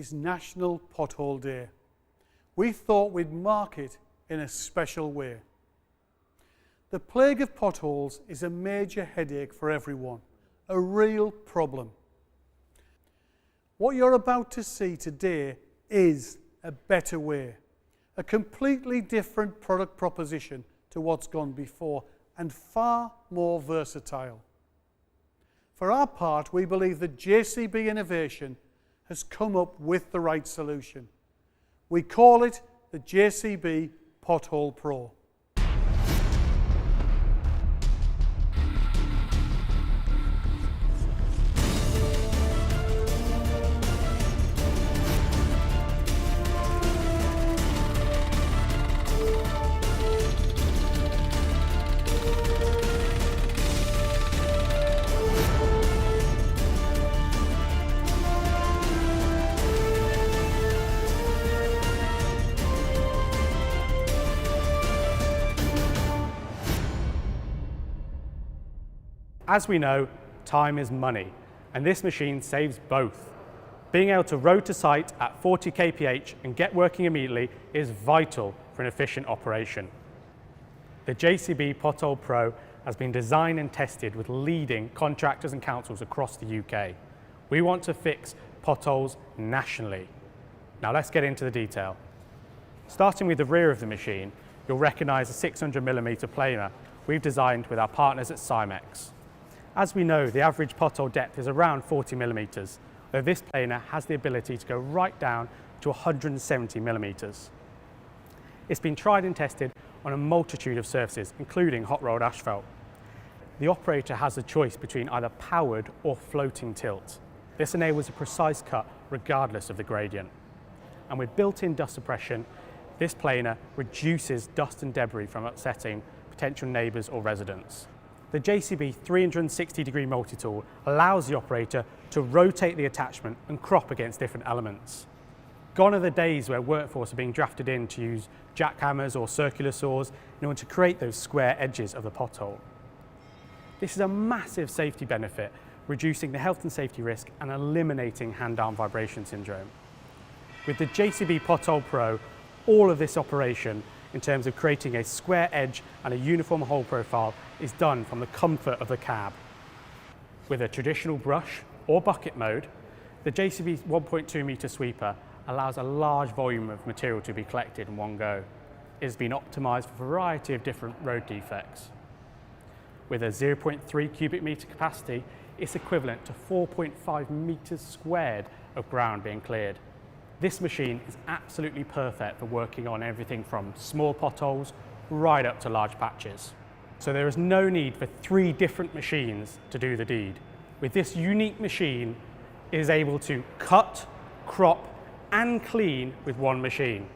is National Pothole Day. We thought we'd mark it in a special way. The plague of potholes is a major headache for everyone, a real problem. What you're about to see today is a better way, a completely different product proposition to what's gone before and far more versatile. For our part, we believe that JCB Innovation has come up with the right solution. We call it the JCB Pothole Pro. As we know, time is money, and this machine saves both. Being able to row to site at 40 kph and get working immediately is vital for an efficient operation. The JCB Pothole Pro has been designed and tested with leading contractors and councils across the UK. We want to fix potholes nationally. Now let's get into the detail. Starting with the rear of the machine, you'll recognise a 600mm planer we've designed with our partners at Cymex. As we know, the average pothole depth is around 40mm, though this planer has the ability to go right down to 170mm. It's been tried and tested on a multitude of surfaces, including hot rolled asphalt. The operator has a choice between either powered or floating tilt. This enables a precise cut regardless of the gradient. And with built-in dust suppression, this planer reduces dust and debris from upsetting potential neighbours or residents. The JCB 360-degree multi-tool allows the operator to rotate the attachment and crop against different elements. Gone are the days where workforce are being drafted in to use jackhammers or circular saws in order to create those square edges of the pothole. This is a massive safety benefit, reducing the health and safety risk and eliminating hand-arm vibration syndrome. With the JCB Pothole Pro, all of this operation in terms of creating a square edge and a uniform hole profile is done from the comfort of the cab. With a traditional brush or bucket mode, the JCB 1.2 metre sweeper allows a large volume of material to be collected in one go. It has been optimised for a variety of different road defects. With a 0.3 cubic metre capacity, it's equivalent to 4.5 metres squared of ground being cleared. This machine is absolutely perfect for working on everything from small potholes right up to large patches. So there is no need for 3 different machines to do the deed. With this unique machine, it is able to cut, crop and clean with one machine.